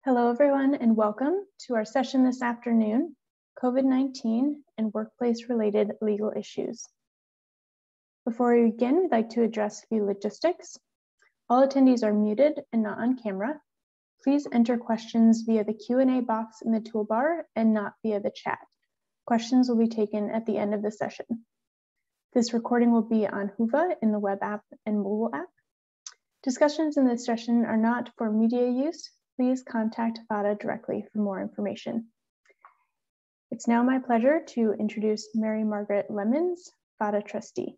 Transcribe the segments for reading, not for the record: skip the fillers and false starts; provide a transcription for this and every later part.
Hello, everyone, and welcome to our session this afternoon, COVID-19 and workplace-related legal issues. Before we begin, we'd like to address a few logistics. All attendees are muted and not on camera. Please enter questions via the Q&A box in the toolbar and not via the chat. Questions will be taken at the end of the session. This recording will be on Whova in the web app and mobile app. Discussions in this session are not for media use. Please contact VADA directly for more information. It's now my pleasure to introduce Mary Margaret Lemons, VADA trustee.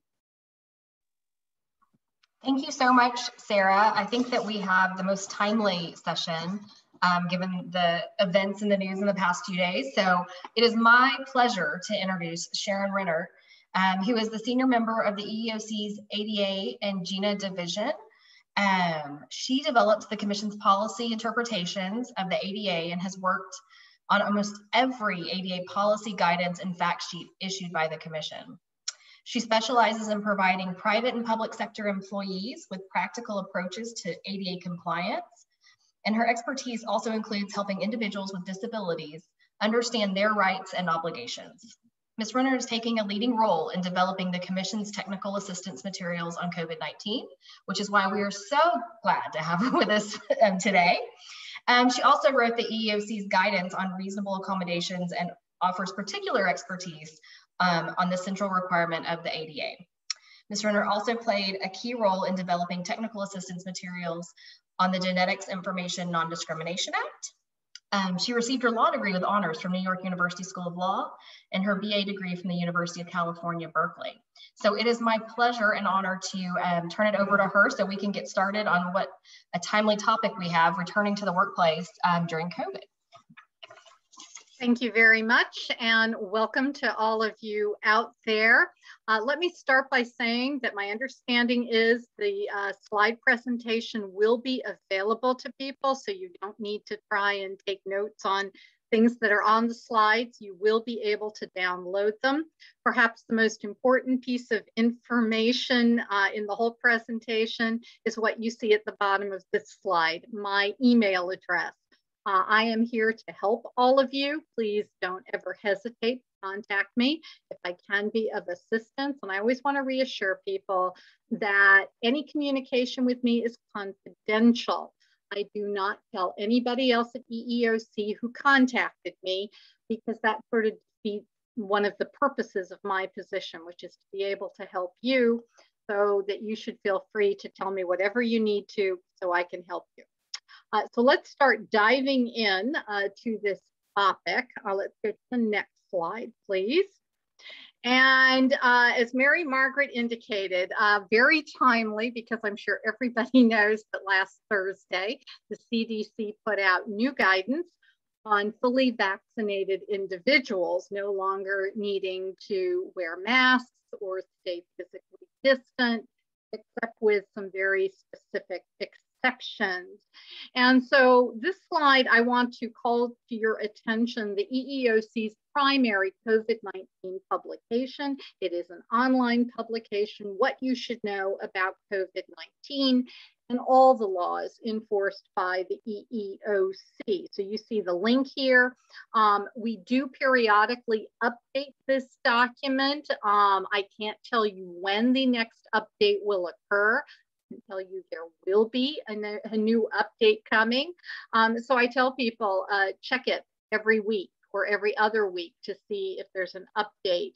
Thank you so much, Sarah. I think that we have the most timely session given the events in the news in the past few days. So it is my pleasure to introduce Sharon Rennert, who is the senior member of the EEOC's ADA and GINA division. She developed the Commission's policy interpretations of the ADA and has worked on almost every ADA policy guidance and fact sheet issued by the Commission. She specializes in providing private and public sector employees with practical approaches to ADA compliance, and her expertise also includes helping individuals with disabilities understand their rights and obligations. Ms. Rennert is taking a leading role in developing the Commission's technical assistance materials on COVID-19, which is why we are so glad to have her with us today. She also wrote the EEOC's guidance on reasonable accommodations and offers particular expertise on the central requirement of the ADA. Ms. Rennert also played a key role in developing technical assistance materials on the Genetics Information Non-Discrimination Act. She received her law degree with honors from New York University School of Law and her BA degree from the University of California, Berkeley. So it is my pleasure and honor to turn it over to her so we can get started on what a timely topic we have, returning to the workplace during COVID. Thank you very much, and welcome to all of you out there. Let me start by saying that my understanding is the slide presentation will be available to people, so you don't need to try and take notes on things that are on the slides. You will be able to download them. Perhaps the most important piece of information in the whole presentation is what you see at the bottom of this slide, my email address. I am here to help all of you. Please don't ever hesitate to contact me if I can be of assistance. And I always want to reassure people that any communication with me is confidential. I do not tell anybody else at EEOC who contacted me, because that sort of defeats one of the purposes of my position, which is to be able to help you, so that you should feel free to tell me whatever you need to so I can help you. So let's start diving in to this topic. Let's go to the next slide, please. And as Mary Margaret indicated, very timely, because I'm sure everybody knows that last Thursday, the CDC put out new guidance on fully vaccinated individuals no longer needing to wear masks or stay physically distant, except with some very specific exceptions. And so this slide, I want to call to your attention the EEOC's primary COVID-19 publication. It is an online publication, What You Should Know About COVID-19, and all the laws enforced by the EEOC. So you see the link here. We do periodically update this document. I can't tell you when the next update will occur. Tell you there will be a new update coming. So I tell people, check it every week or every other week to see if there's an update.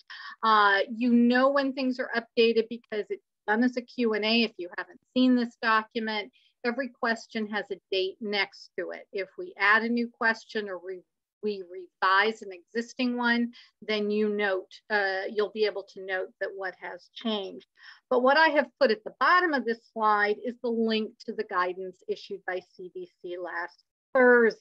You know when things are updated because it's done as a Q&A. If you haven't seen this document, every question has a date next to it. If we add a new question or we revise an existing one, then you'll be able to note that what has changed. But what I have put at the bottom of this slide is the link to the guidance issued by CDC last Thursday.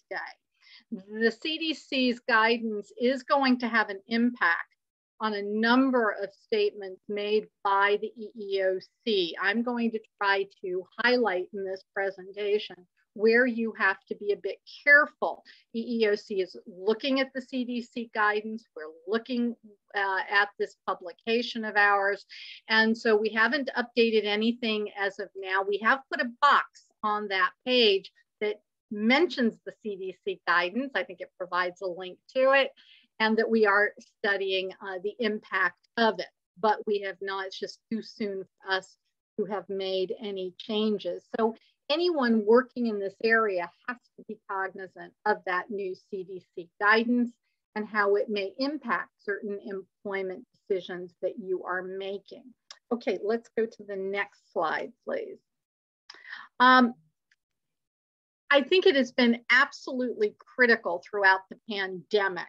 The CDC's guidance is going to have an impact on a number of statements made by the EEOC. I'm going to try to highlight in this presentation where you have to be a bit careful. EEOC is looking at the CDC guidance. We're looking at this publication of ours. And so we haven't updated anything as of now. We have put a box on that page that mentions the CDC guidance. I think it provides a link to it, and that we are studying the impact of it. But we have not, it's just too soon for us to have made any changes. So anyone working in this area has to be cognizant of that new CDC guidance and how it may impact certain employment decisions that you are making. Okay, let's go to the next slide, please. I think it has been absolutely critical throughout the pandemic,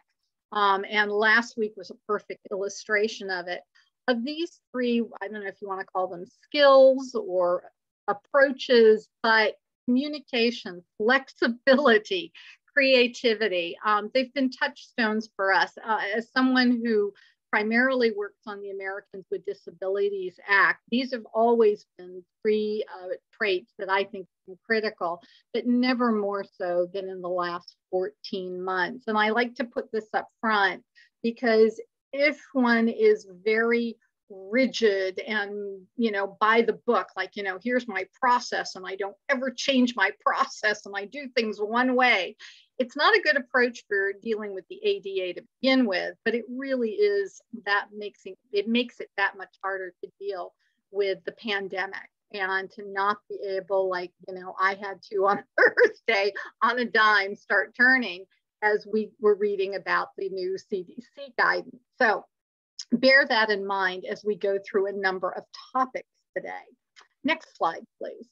and last week was a perfect illustration of it. Of these three, I don't know if you want to call them skills or approaches, but communication, flexibility, creativity, they've been touchstones for us. As someone who primarily works on the Americans with Disabilities Act, these have always been three traits that I think are critical, but never more so than in the last 14 months. And I like to put this up front because if one is very rigid and, you know, by the book, like, you know, here's my process and I don't ever change my process and I do things one way, it's not a good approach for dealing with the ADA to begin with, but it really is, that makes it that much harder to deal with the pandemic and to not be able, like, you know, I had to on Thursday on a dime start turning as we were reading about the new CDC guidance. So bear that in mind as we go through a number of topics today. Next slide, please.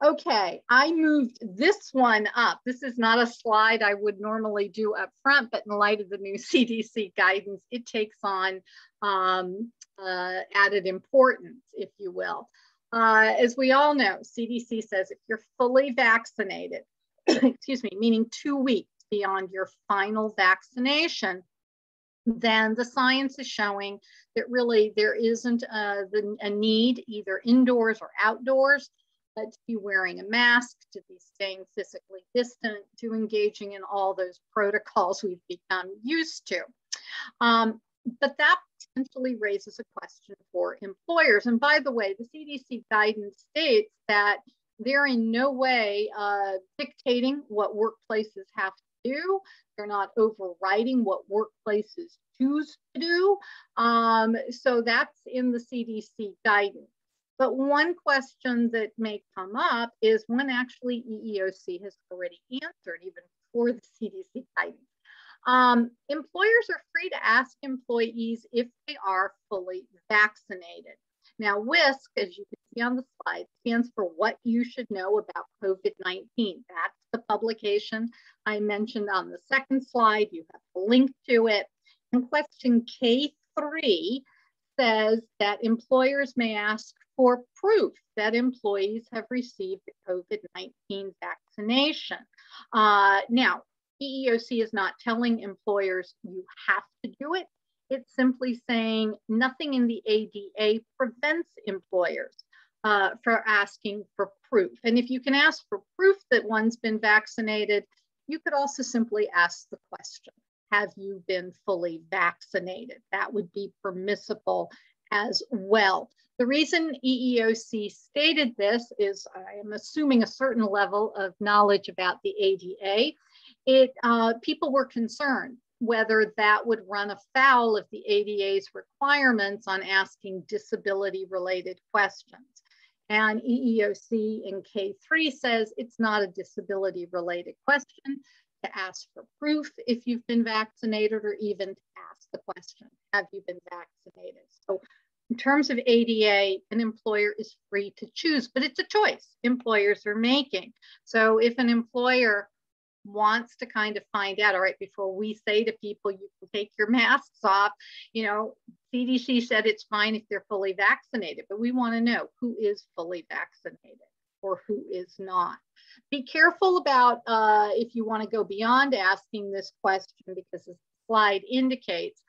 Okay, I moved this one up. This is not a slide I would normally do up front, but in light of the new CDC guidance, it takes on added importance, if you will. As we all know, CDC says if you're fully vaccinated, excuse me, meaning 2 weeks beyond your final vaccination, then the science is showing that really there isn't a need either indoors or outdoors to be wearing a mask, to be staying physically distant, to engaging in all those protocols we've become used to. But that potentially raises a question for employers. And by the way, the CDC guidance states that they're in no way dictating what workplaces have to do. They're not overriding what workplaces choose to do. So that's in the CDC guidance. But one question that may come up is one actually EEOC has already answered even before the CDC guidance. Employers are free to ask employees if they are fully vaccinated. Now, WISC, as you can see on the slide, stands for What You Should Know About COVID-19. That's the publication I mentioned on the second slide. You have a link to it. And question K3 says that employers may ask for proof that employees have received the COVID-19 vaccination. Now, EEOC is not telling employers you have to do it. It's simply saying nothing in the ADA prevents employers for asking for proof. And if you can ask for proof that one's been vaccinated, you could also simply ask the question, have you been fully vaccinated? That would be permissible as well. The reason EEOC stated this is, I am assuming, a certain level of knowledge about the ADA. People were concerned whether that would run afoul of the ADA's requirements on asking disability-related questions. And EEOC in K3 says it's not a disability-related question to ask for proof if you've been vaccinated, or even to ask the question, have you been vaccinated? So in terms of ADA, an employer is free to choose, but it's a choice employers are making. So if an employer wants to kind of find out, all right, before we say to people, you can take your masks off, you know, CDC said it's fine if they're fully vaccinated, but we want to know who is fully vaccinated or who is not. Be careful about if you want to go beyond asking this question, because as the slide indicates,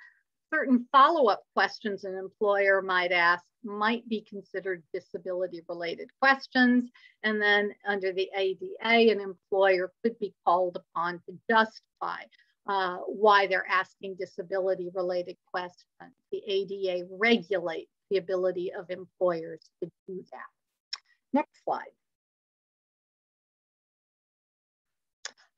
certain follow-up questions an employer might ask might be considered disability-related questions. And then under the ADA, an employer could be called upon to justify why they're asking disability-related questions. The ADA regulates the ability of employers to do that. Next slide.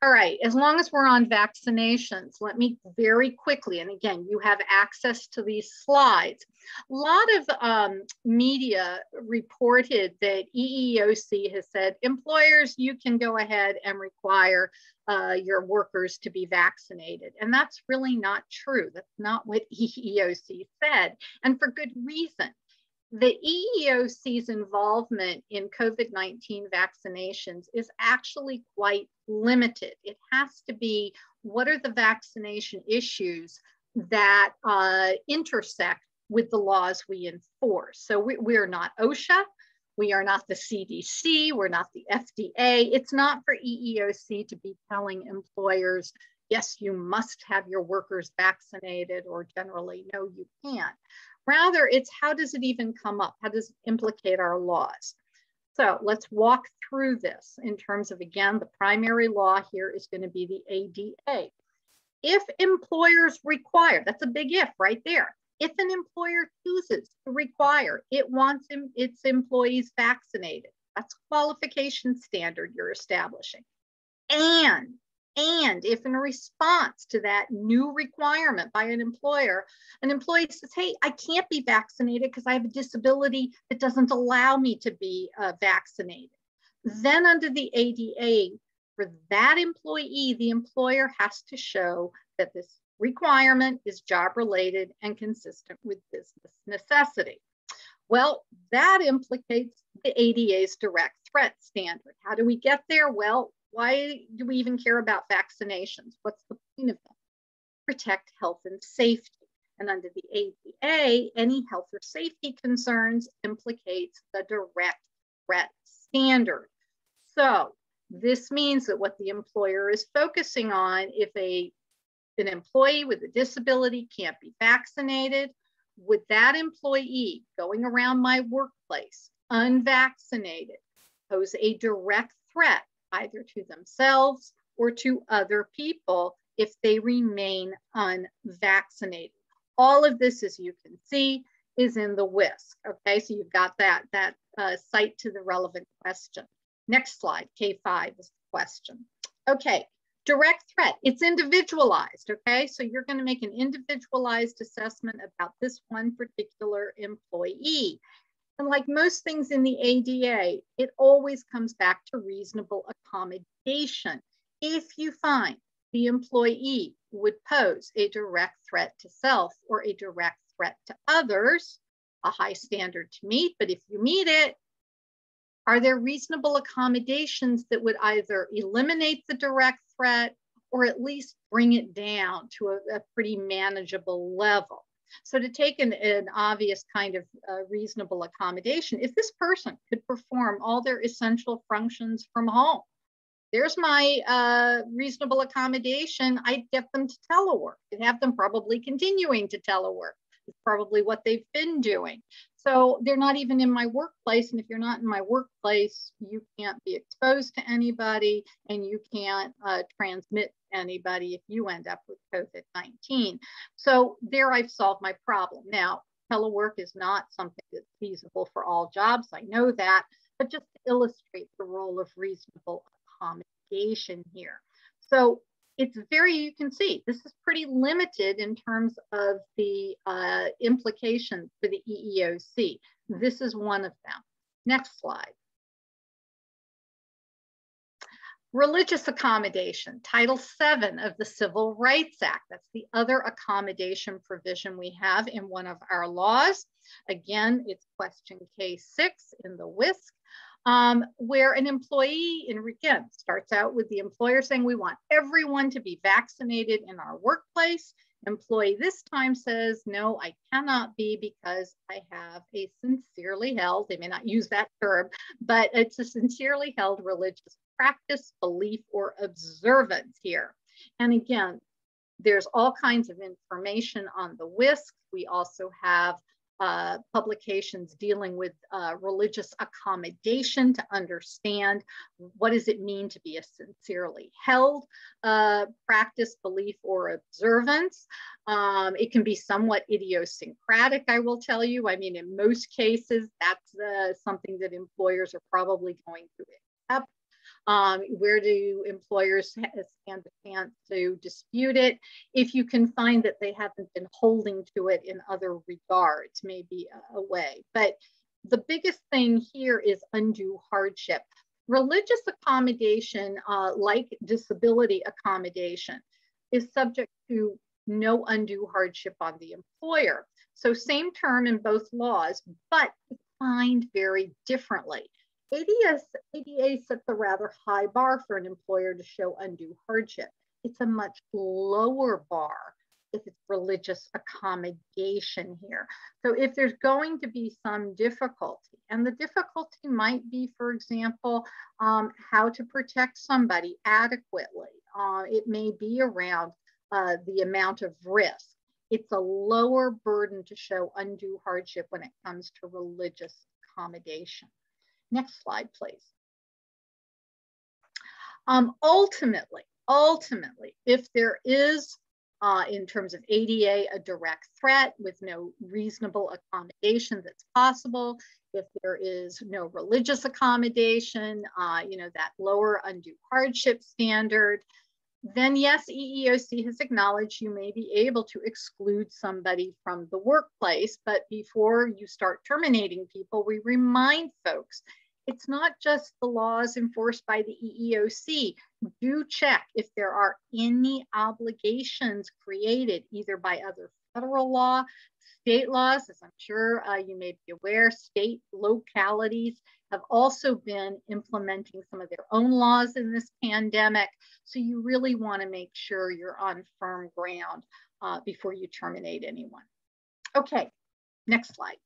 All right, as long as we're on vaccinations, let me very quickly, and again, you have access to these slides. A lot of media reported that EEOC has said, employers, you can go ahead and require your workers to be vaccinated. And that's really not true. That's not what EEOC said, and for good reason. The EEOC's involvement in COVID-19 vaccinations is actually quite limited. It has to be, what are the vaccination issues that intersect with the laws we enforce? So we are not OSHA, we are not the CDC, we're not the FDA. It's not for EEOC to be telling employers, yes, you must have your workers vaccinated, or generally, no, you can't. Rather, it's how does it even come up? How does it implicate our laws? So let's walk through this in terms of, again, the primary law here is going to be the ADA. If employers require, that's a big if right there. If an employer chooses to require, it wants its employees vaccinated, that's a qualification standard you're establishing. And if in response to that new requirement by an employee says, hey, I can't be vaccinated because I have a disability that doesn't allow me to be vaccinated, then under the ADA, for that employee, the employer has to show that this requirement is job related and consistent with business necessity. Well, that implicates the ADA's direct threat standard. How do we get there? Well, why do we even care about vaccinations? What's the point of them? Protect health and safety. And under the ADA, any health or safety concerns implicates the direct threat standard. So this means that what the employer is focusing on, if an employee with a disability can't be vaccinated, would that employee going around my workplace unvaccinated pose a direct threat either to themselves or to other people if they remain unvaccinated? All of this, as you can see, is in the WISC. Okay, so you've got that cite to the relevant question. Next slide, K5 is the question. Okay, direct threat, it's individualized. Okay, so you're going to make an individualized assessment about this one particular employee. And like most things in the ADA, it always comes back to reasonable accommodation. If you find the employee would pose a direct threat to self or a direct threat to others, a high standard to meet, but if you meet it, are there reasonable accommodations that would either eliminate the direct threat or at least bring it down to a pretty manageable level? So to take an obvious kind of reasonable accommodation, if this person could perform all their essential functions from home, there's my reasonable accommodation. I'd get them to telework and have them probably continuing to telework. It's probably what they've been doing. So they're not even in my workplace. And if you're not in my workplace, you can't be exposed to anybody and you can't transmit anybody if you end up with COVID-19. So there I've solved my problem. Now, telework is not something that's feasible for all jobs. I know that, but just to illustrate the role of reasonable accommodation here. So it's you can see this is pretty limited in terms of the implications for the EEOC. This is one of them. Next slide. Religious accommodation, Title VII of the Civil Rights Act. That's the other accommodation provision we have in one of our laws. Again, it's question K6 in the WISC, where an employee, and again, starts out with the employer saying, we want everyone to be vaccinated in our workplace. Employee this time says, no, I cannot be because I have a sincerely held, they may not use that term, but it's a sincerely held religious practice, belief, or observance here. And again, there's all kinds of information on the WISC. We also have publications dealing with religious accommodation to understand what does it mean to be a sincerely held practice, belief, or observance. It can be somewhat idiosyncratic, I will tell you. I mean, in most cases, that's something that employers are probably going to accept. Where do employers stand a chance to dispute it? If you can find that they haven't been holding to it in other regards, maybe a way. But the biggest thing here is undue hardship. Religious accommodation, like disability accommodation, is subject to no undue hardship on the employer. So same term in both laws, but defined very differently. ADA sets a rather high bar for an employer to show undue hardship. It's a much lower bar if it's religious accommodation here. So if there's going to be some difficulty, and the difficulty might be, for example, how to protect somebody adequately. It may be around the amount of risk. It's a lower burden to show undue hardship when it comes to religious accommodation. Next slide, please. Ultimately, if there is, in terms of ADA, a direct threat with no reasonable accommodation that's possible, if there is no religious accommodation, that lower undue hardship standard, then yes, EEOC has acknowledged you may be able to exclude somebody from the workplace, but before you start terminating people, we remind folks, it's not just the laws enforced by the EEOC. Do check if there are any obligations created either by other federal law, state laws, as I'm sure you may be aware, state localities have also been implementing some of their own laws in this pandemic. So you really want to make sure you're on firm ground before you terminate anyone. Okay, next slide.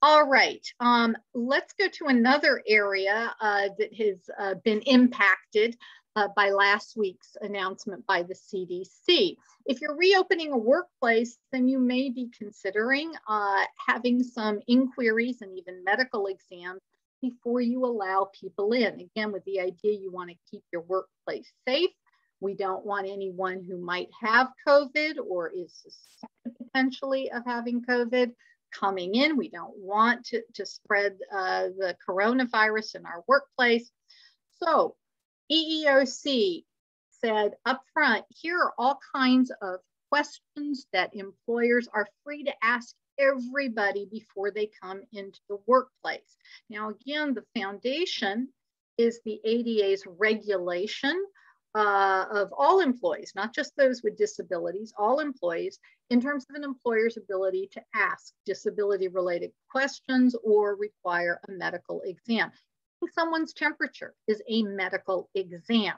All right, let's go to another area that has been impacted by last week's announcement by the CDC. If you're reopening a workplace, then you may be considering having some inquiries and even medical exams before you allow people in. Again, with the idea you want to keep your workplace safe. We don't want anyone who might have COVID or is suspected potentially of having COVID coming in. We don't want to spread the coronavirus in our workplace. So EEOC said up front, here are all kinds of questions that employers are free to ask everybody before they come into the workplace. Now, again, the foundation is the ADA's regulation of all employees, not just those with disabilities, all employees, in terms of an employer's ability to ask disability-related questions or require a medical exam. Someone's temperature is a medical exam.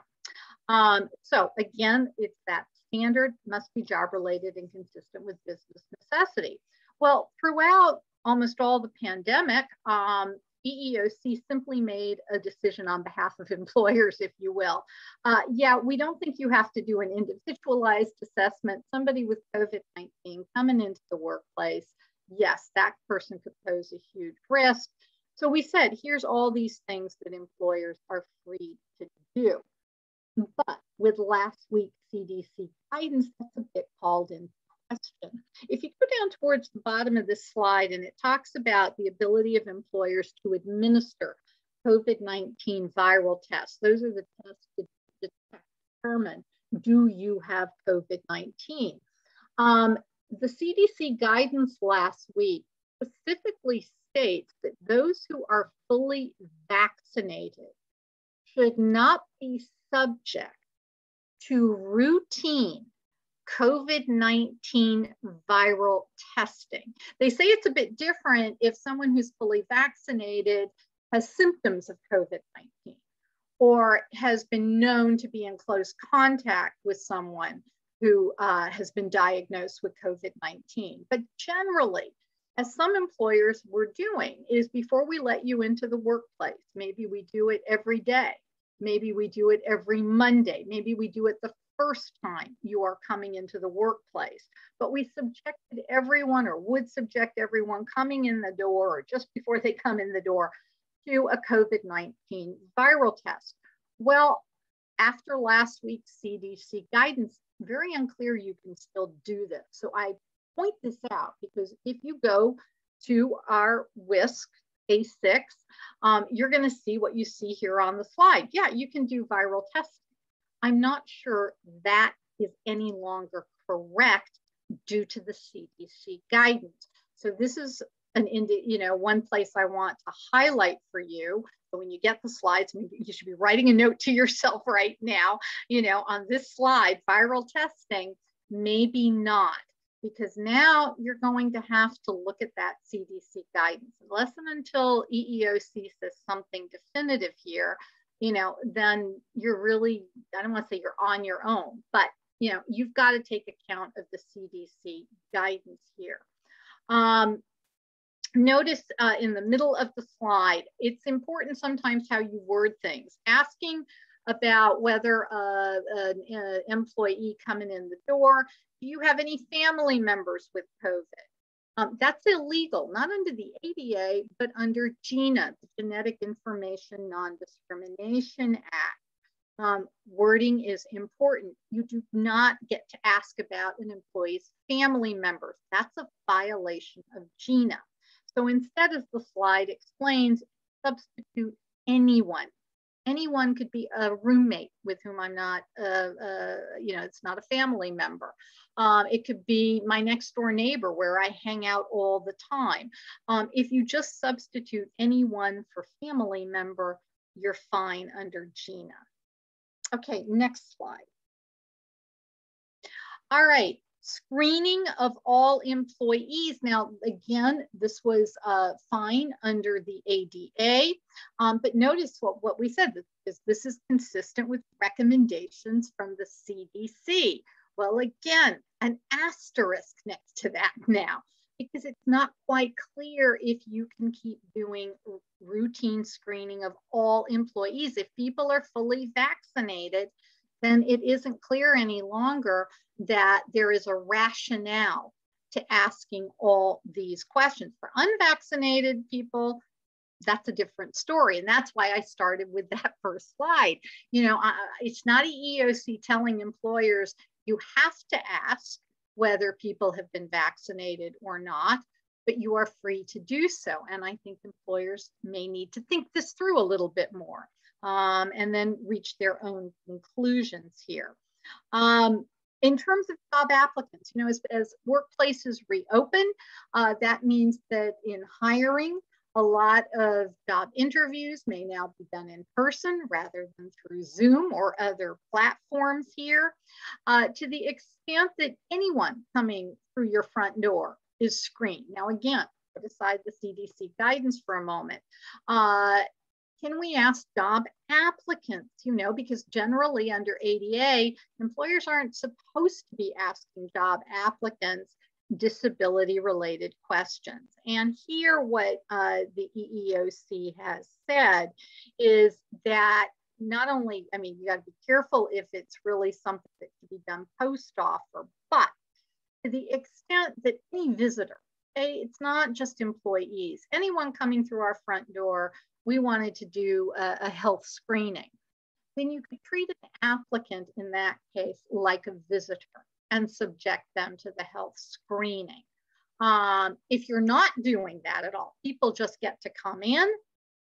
So again, it's that standard, must be job-related and consistent with business necessity. Well, throughout almost all the pandemic, EEOC simply made a decision on behalf of employers, if you will. Yeah, we don't think you have to do an individualized assessment. Somebody with COVID-19 coming into the workplace, yes, that person could pose a huge risk. So we said, here's all these things that employers are free to do. But with last week's CDC guidance, that's a bit called into question. If you go down towards the bottom of this slide, and it talks about the ability of employers to administer COVID-19 viral tests. Those are the tests to determine, do you have COVID-19? The CDC guidance last week specifically states that those who are fully vaccinated should not be subject to routine COVID-19 viral testing. They say it's a bit different if someone who's fully vaccinated has symptoms of COVID-19 or has been known to be in close contact with someone who has been diagnosed with COVID-19. But generally, as some employers were doing, is before we let you into the workplace, maybe we do it every day, maybe we do it every Monday, maybe we do it the first time you are coming into the workplace, but we subjected everyone, or would subject everyone coming in the door or just before they come in the door, to a COVID-19 viral test. Well, after last week's CDC guidance, very unclear you can still do this. So I point this out because if you go to our WISC A6, you're going to see what you see here on the slide. Yeah, you can do viral testing. I'm not sure that is any longer correct due to the CDC guidance. So this is one place I want to highlight for you. So when you get the slides, you should be writing a note to yourself right now, on this slide, viral testing, maybe not, because now you're going to have to look at that CDC guidance. Unless and until EEOC says something definitive here, then you're really, I don't want to say you're on your own, but you've got to take account of the CDC guidance here. Notice in the middle of the slide, it's important sometimes how you word things. Asking about whether an employee coming in the door, do you have any family members with COVID? That's illegal, not under the ADA, but under GINA, the Genetic Information Non-Discrimination Act. Wording is important. You do not get to ask about an employee's family members. That's a violation of GINA. So instead, as the slide explains, substitute anyone. Anyone could be a roommate with whom I'm not, it's not a family member. It could be my next door neighbor where I hang out all the time. If you just substitute anyone for family member, you're fine under GINA. Okay, next slide. All right. Screening of all employees. Now, again, this was fine under the ADA, but notice what we said, this is consistent with recommendations from the CDC. Well, again, an asterisk next to that now, because it's not quite clear if you can keep doing routine screening of all employees. If people are fully vaccinated, then it isn't clear any longer that there is a rationale to asking all these questions. For unvaccinated people, that's a different story. And that's why I started with that first slide. It's not EEOC telling employers you have to ask whether people have been vaccinated or not, but you are free to do so. And I think employers may need to think this through a little bit more and then reach their own conclusions here. In terms of job applicants, as workplaces reopen, that means that in hiring, a lot of job interviews may now be done in person rather than through Zoom or other platforms here. To the extent that anyone coming through your front door is screened. Now, again, put aside the CDC guidance for a moment. Can we ask job applicants, because generally under ADA, employers aren't supposed to be asking job applicants disability-related questions. And here what the EEOC has said is that not only, you got to be careful if it's really something that can be done post-offer, but to the extent that any visitor, it's not just employees, anyone coming through our front door, we wanted to do a health screening, then you could treat an applicant in that case like a visitor and subject them to the health screening. If you're not doing that at all, people just get to come in,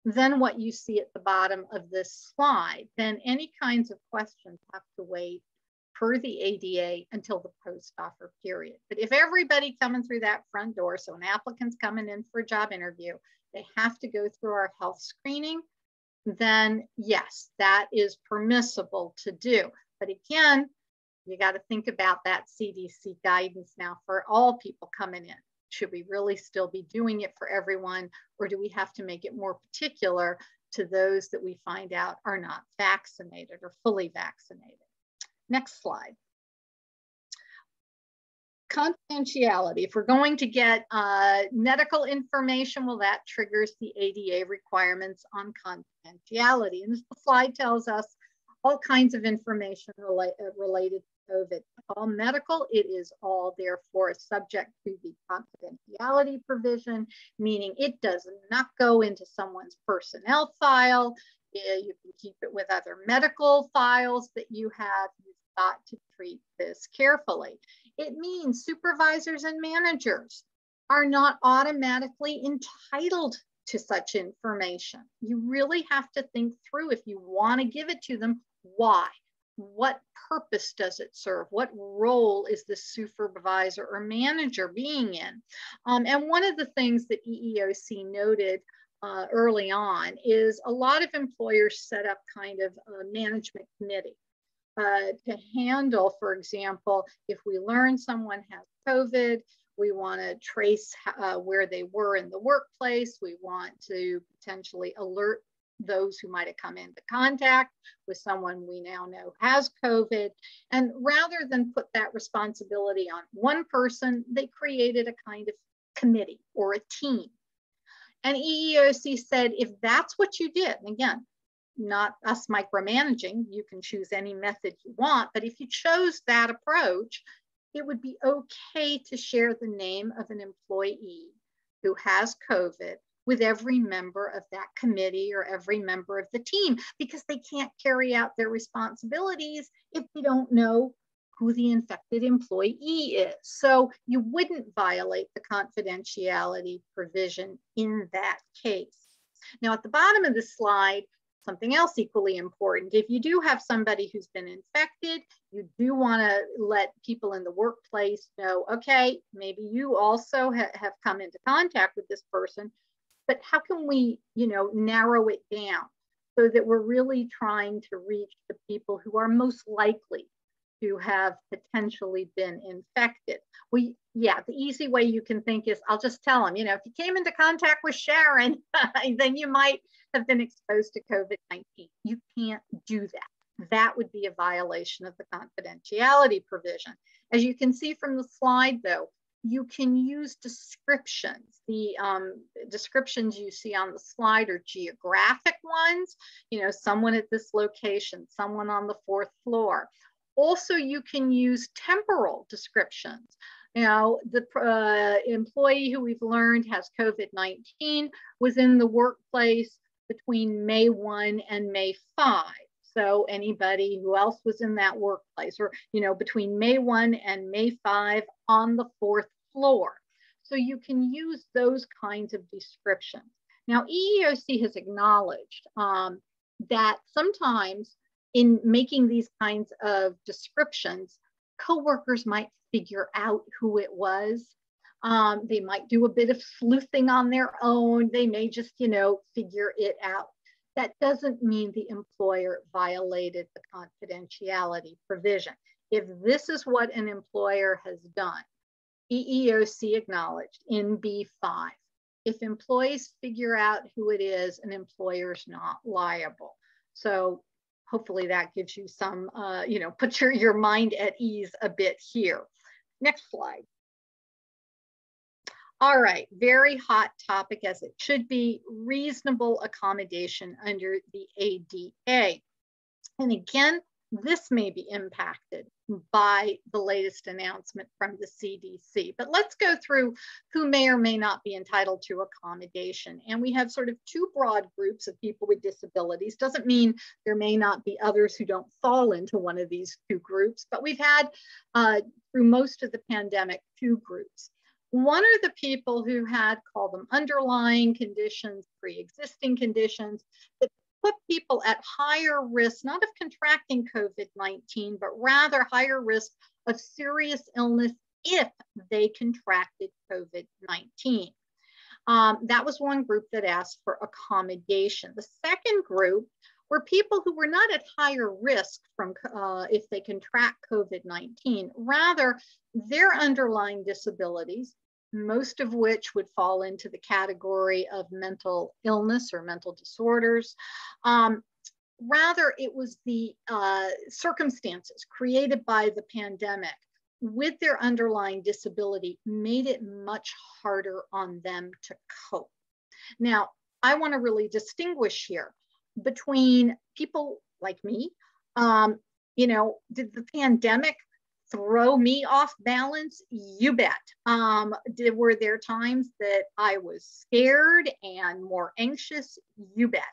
then what you see at the bottom of this slide, then any kinds of questions have to wait per the ADA until the post-offer period. But if everybody coming through that front door, so an applicant's coming in for a job interview, they have to go through our health screening, then yes, that is permissible to do. But again, you got to think about that CDC guidance now for all people coming in. Should we really still be doing it for everyone, or do we have to make it more particular to those that we find out are not vaccinated or fully vaccinated? Next slide. Confidentiality. If we're going to get medical information, well, that triggers the ADA requirements on confidentiality. And this slide tells us all kinds of information related to COVID. All medical, it is all therefore subject to the confidentiality provision, meaning it does not go into someone's personnel file. You can keep it with other medical files that you have. You've got to treat this carefully. It means supervisors and managers are not automatically entitled to such information. You really have to think through, if you want to give it to them, why? What purpose does it serve? What role is the supervisor or manager being in? And one of the things that EEOC noted early on is a lot of employers set up kind of a management committee to handle, for example, if we learn someone has COVID, we want to trace where they were in the workplace. We want to potentially alert those who might have come into contact with someone we now know has COVID. And rather than put that responsibility on one person, they created a kind of committee or a team. And EEOC said, if that's what you did, and again, not us micromanaging, you can choose any method you want, but if you chose that approach, it would be okay to share the name of an employee who has COVID with every member of that committee or every member of the team, because they can't carry out their responsibilities if they don't know who the infected employee is. So you wouldn't violate the confidentiality provision in that case. Now, at the bottom of the slide, something else equally important. If you do have somebody who's been infected, you do want to let people in the workplace know, okay, maybe you also have come into contact with this person, but how can we, narrow it down so that we're really trying to reach the people who are most likely to have potentially been infected? The easy way you can think is, I'll just tell them, if you came into contact with Sharon, then you might have been exposed to COVID-19. You can't do that. That would be a violation of the confidentiality provision. As you can see from the slide, though, you can use descriptions. The descriptions you see on the slide are geographic ones, someone at this location, someone on the 4th floor. Also, you can use temporal descriptions. The employee who we've learned has COVID-19 was in the workplace between May 1 and May 5. So anybody who else was in that workplace, or, between May 1 and May 5 on the 4th floor. So you can use those kinds of descriptions. Now, EEOC has acknowledged that sometimes in making these kinds of descriptions, coworkers might figure out who it was. They might do a bit of sleuthing on their own. They may just, figure it out. That doesn't mean the employer violated the confidentiality provision. If this is what an employer has done, EEOC acknowledged in B5, if employees figure out who it is, an employer's not liable. So hopefully that gives you some, put your mind at ease a bit here. Next slide. All right, very hot topic, as it should be, reasonable accommodation under the ADA. And again, this may be impacted by the latest announcement from the CDC. But let's go through who may or may not be entitled to accommodation. And we have sort of two broad groups of people with disabilities. Doesn't mean there may not be others who don't fall into one of these two groups, but we've had through most of the pandemic, two groups. One are the people who had, call them underlying conditions, pre-existing conditions, that put people at higher risk, not of contracting COVID-19, but rather higher risk of serious illness if they contracted COVID-19. That was one group that asked for accommodation. The second group were people who were not at higher risk from if they contract COVID-19. Rather, their underlying disabilities, most of which would fall into the category of mental illness or mental disorders. Rather, it was the circumstances created by the pandemic with their underlying disability made it much harder on them to cope. Now, I want to really distinguish here between people like me. Did the pandemic throw me off balance? You bet. Were there times that I was scared and more anxious? You bet.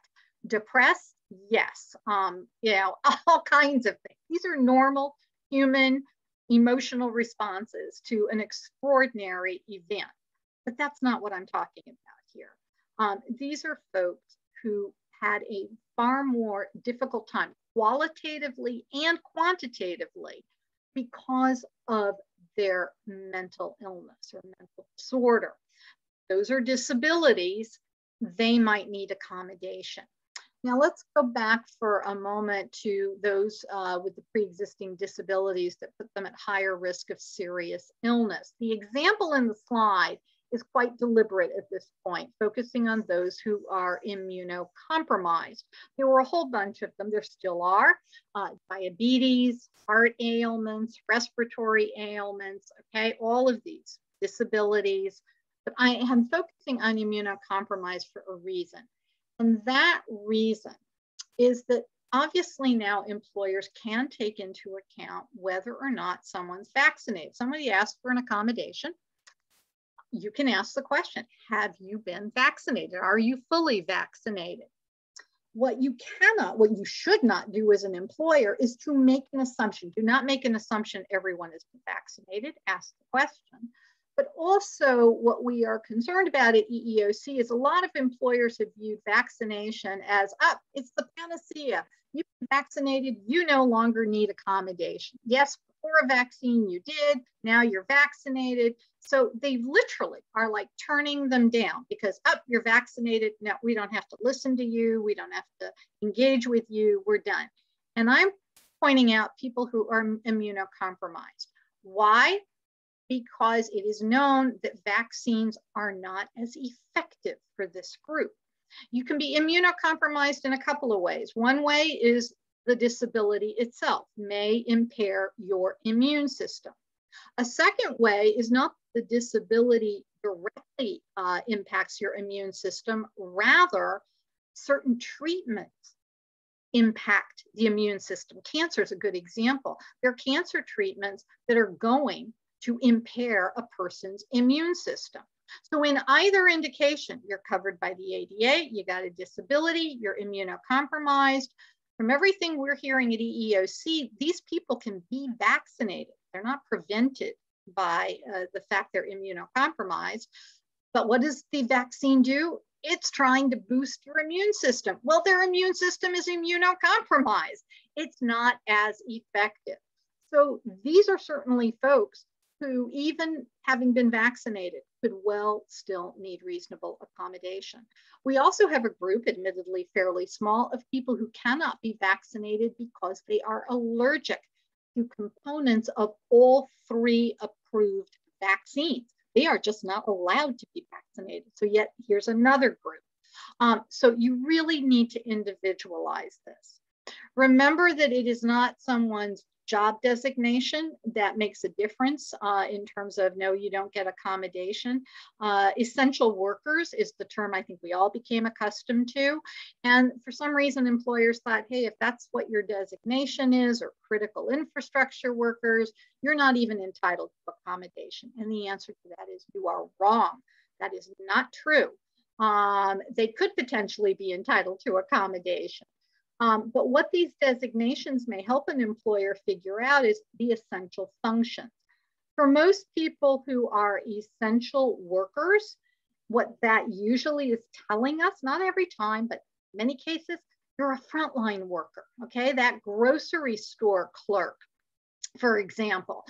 Depressed? Yes. All kinds of things. These are normal human emotional responses to an extraordinary event. But that's not what I'm talking about here. These are folks who had a far more difficult time qualitatively and quantitatively because of their mental illness or mental disorder. Those are disabilities. They might need accommodation. Now let's go back for a moment to those with the pre-existing disabilities that put them at higher risk of serious illness. The example in the slide is quite deliberate at this point, focusing on those who are immunocompromised. There were a whole bunch of them, there still are, diabetes, heart ailments, respiratory ailments, okay, all of these disabilities. But I am focusing on immunocompromised for a reason. And that reason is that obviously now employers can take into account whether or not someone's vaccinated. Somebody asked for an accommodation. You can ask the question, have you been vaccinated? Are you fully vaccinated? What you should not do as an employer is to make an assumption. Do not make an assumption everyone has been vaccinated. Ask the question. But also what we are concerned about at EEOC is a lot of employers have viewed vaccination as, it's the panacea. You've been vaccinated, you no longer need accommodation. Yes, before a vaccine you did, now you're vaccinated. So they literally are like turning them down because, you're vaccinated, no, we don't have to listen to you, we don't have to engage with you, we're done. And I'm pointing out people who are immunocompromised. Why? Because it is known that vaccines are not as effective for this group. You can be immunocompromised in a couple of ways. One way is the disability itself may impair your immune system. A second way is not the disability directly impacts your immune system, rather certain treatments impact the immune system. Cancer is a good example. There are cancer treatments that are going to impair a person's immune system. So in either indication, you're covered by the ADA, you got a disability, you're immunocompromised. From everything we're hearing at EEOC, these people can be vaccinated. They're not prevented by the fact they're immunocompromised. But what does the vaccine do? It's trying to boost your immune system. Well, their immune system is immunocompromised. It's not as effective. So these are certainly folks who, even having been vaccinated, could well still need reasonable accommodation. We also have a group, admittedly fairly small, of people who cannot be vaccinated because they are allergic to components of all 3 approved vaccines. They are just not allowed to be vaccinated. So yet here's another group. So you really need to individualize this. Remember that it is not someone's job designation that makes a difference in terms of, no, you don't get accommodation. Essential workers is the term I think we all became accustomed to. And for some reason, employers thought, hey, if that's what your designation is, or critical infrastructure workers, you're not even entitled to accommodation. And the answer to that is you are wrong. That is not true. They could potentially be entitled to accommodation. But what these designations may help an employer figure out is the essential functions. For most people who are essential workers, what that usually is telling us, not every time, but in many cases, you're a frontline worker, okay? That grocery store clerk, for example,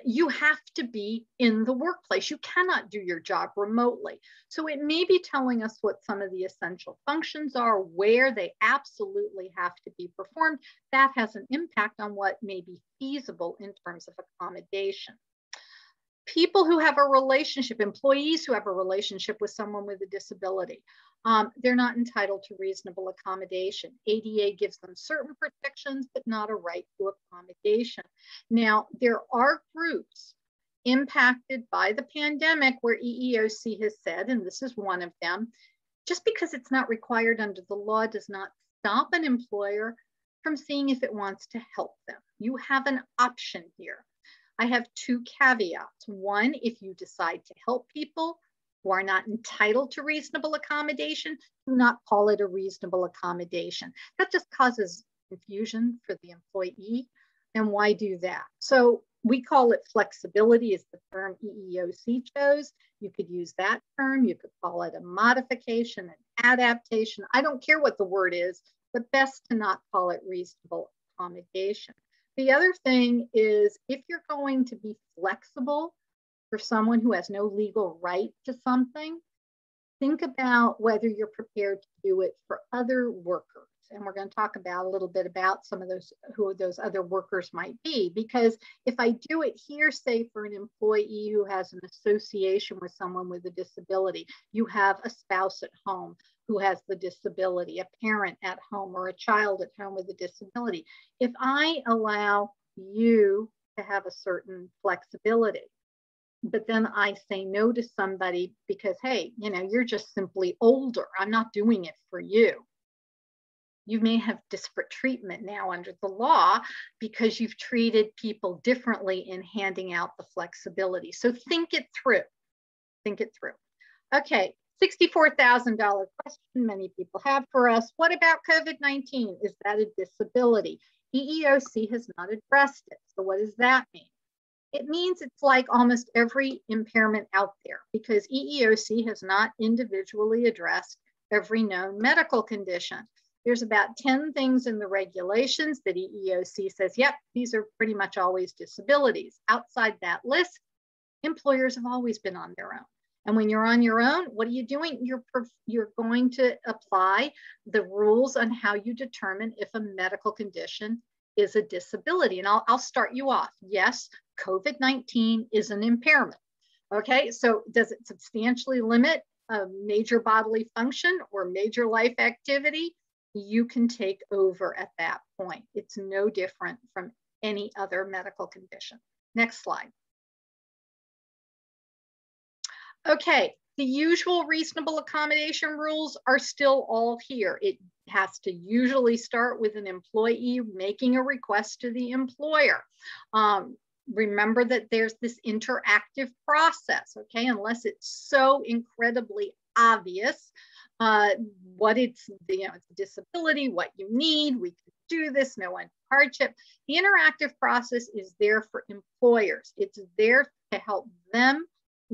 you have to be in the workplace. You cannot do your job remotely. So it may be telling us what some of the essential functions are, where they absolutely have to be performed. That has an impact on what may be feasible in terms of accommodation. People who have a relationship, employees who have a relationship with someone with a disability, they're not entitled to reasonable accommodation. ADA gives them certain protections, but not a right to accommodation. Now, there are groups impacted by the pandemic where EEOC has said, and this is one of them, just because it's not required under the law does not stop an employer from seeing if it wants to help them. You have an option here. I have 2 caveats. One, if you decide to help people who are not entitled to reasonable accommodation, do not call it a reasonable accommodation. That just causes confusion for the employee. And why do that? So We call it flexibility is the term EEOC chose. You could use that term. You could call it a modification, an adaptation. I don't care what the word is, but best to not call it reasonable accommodation. The other thing is if you're going to be flexible for someone who has no legal right to something, think about whether you're prepared to do it for other workers. And we're going to talk about a little bit about some of those, who those other workers might be. Because if I do it here, say for an employee who has an association with someone with a disability, you have a spouse at home who has the disability, a parent at home, or a child at home with a disability. If I allow you to have a certain flexibility, but then I say no to somebody because, hey, you know, you're just simply older, I'm not doing it for you. You may have disparate treatment now under the law because you've treated people differently in handing out the flexibility. So think it through. Think it through. Okay, $64,000 question many people have for us. What about COVID-19? Is that a disability? EEOC has not addressed it. So what does that mean? It means it's like almost every impairment out there because EEOC has not individually addressed every known medical condition. There's about 10 things in the regulations that EEOC says, yep, these are pretty much always disabilities. Outside that list, employers have always been on their own. And when you're on your own, what are you doing? You're going to apply the rules on how you determine if a medical condition is a disability. And I'll start you off. Yes, COVID-19 is an impairment. Okay, so does it substantially limit a major bodily function or major life activity? You can take over at that point. It's no different from any other medical condition. Next slide. Okay, the usual reasonable accommodation rules are still all here. It has to usually start with an employee making a request to the employer. Remember that there's this interactive process, okay? Unless it's so incredibly obvious what it's, you know, it's a disability, what you need, we can do this, no hardship. The interactive process is there for employers. It's there to help them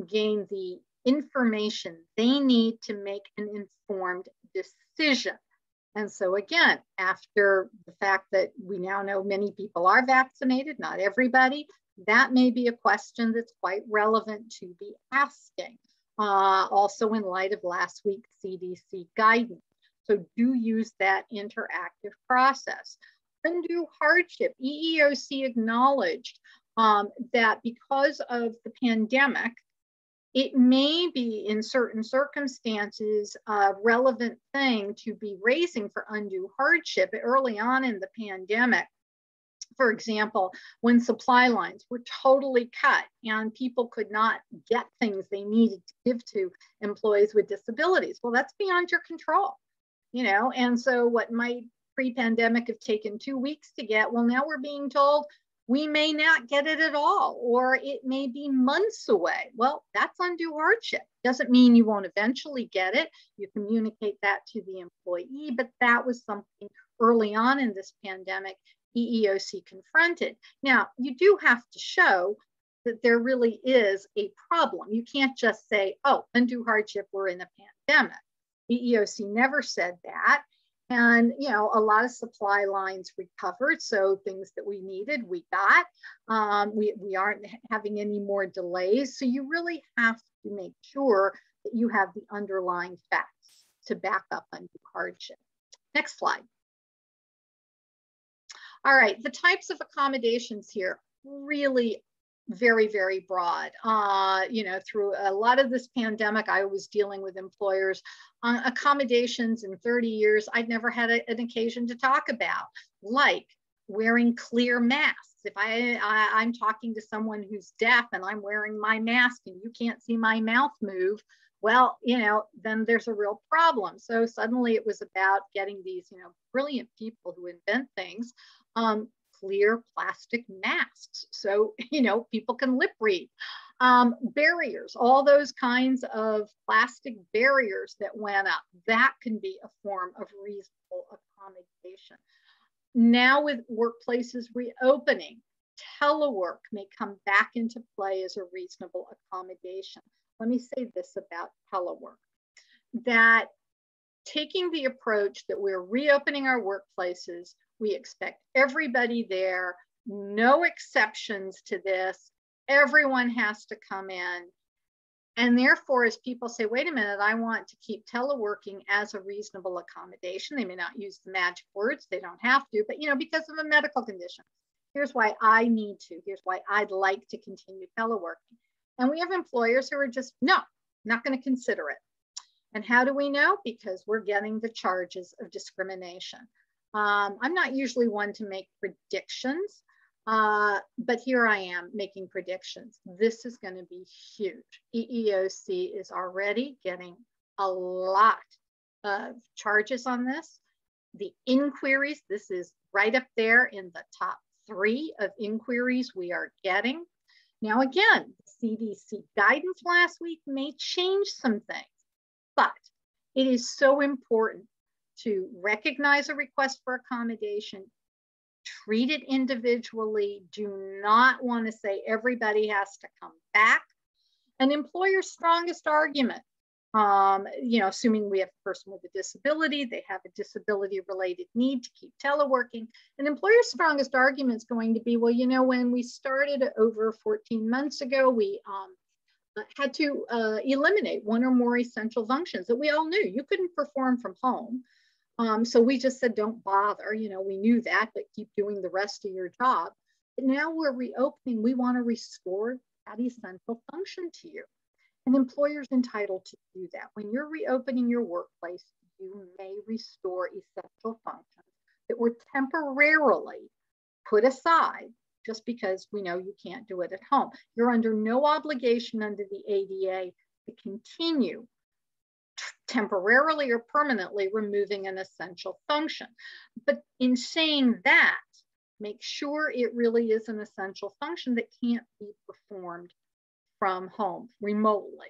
gain the information they need to make an informed decision. And so again, after the fact that we now know many people are vaccinated, not everybody, that may be a question that's quite relevant to be asking. Also in light of last week's CDC guidance. So do use that interactive process. Undue hardship, EEOC acknowledged that because of the pandemic, it may be in certain circumstances a relevant thing to be raising for undue hardship early on in the pandemic. For example, when supply lines were totally cut and people could not get things they needed to give to employees with disabilities. Well, that's beyond your control, you know, and so what might pre-pandemic have taken 2 weeks to get, well, now we're being told we may not get it at all, or it may be months away. Well, that's undue hardship. Doesn't mean you won't eventually get it. You communicate that to the employee, but that was something early on in this pandemic EEOC confronted. Now, you do have to show that there really is a problem. You can't just say, oh, undue hardship, we're in a pandemic. EEOC never said that. And, you know, a lot of supply lines recovered. So things that we needed, we got. We aren't having any more delays. So you really have to make sure that you have the underlying facts to back up undue hardship. Next slide. All right, the types of accommodations here, really very, very broad. You know, through a lot of this pandemic, I was dealing with employers on accommodations in 30 years I'd never had an occasion to talk about, like wearing clear masks. If I'm talking to someone who's deaf and I'm wearing my mask and you can't see my mouth move, well, you know, then there's a real problem. So suddenly it was about getting these, you know, brilliant people who invent things, clear plastic masks. So, you know, people can lip read. Barriers, all those kinds of plastic barriers that went up, that can be a form of reasonable accommodation. Now with workplaces reopening, telework may come back into play as a reasonable accommodation. Let me say this about telework, that taking the approach that we're reopening our workplaces, we expect everybody there, no exceptions to this, everyone has to come in. And therefore, as people say, wait a minute, I want to keep teleworking as a reasonable accommodation. They may not use the magic words, they don't have to, but because of a medical condition, here's why I need to, here's why I'd like to continue teleworking. And we have employers who are just, no, not going to consider it. And how do we know? Because we're getting the charges of discrimination. I'm not usually one to make predictions, but here I am making predictions. This is going to be huge. EEOC is already getting a lot of charges on this. The inquiries, this is right up there in the top 3 of inquiries we are getting. Now, again, CDC guidance last week may change some things, but it is so important to recognize a request for accommodation, treat it individually, do not want to say everybody has to come back. An employer's strongest argument, assuming we have a person with a disability, they have a disability-related need to keep teleworking, an employer's strongest argument is going to be, well, when we started over 14 months ago, we had to eliminate one or more essential functions that we all knew you couldn't perform from home. So we just said, don't bother, we knew that, but keep doing the rest of your job. But now we're reopening, we want to restore that essential function to you. An employer's entitled to do that. When you're reopening your workplace, you may restore essential functions that were temporarily put aside just because we know you can't do it at home. You're under no obligation under the ADA to continue temporarily or permanently removing an essential function. But in saying that, make sure it really is an essential function that can't be performed from home remotely.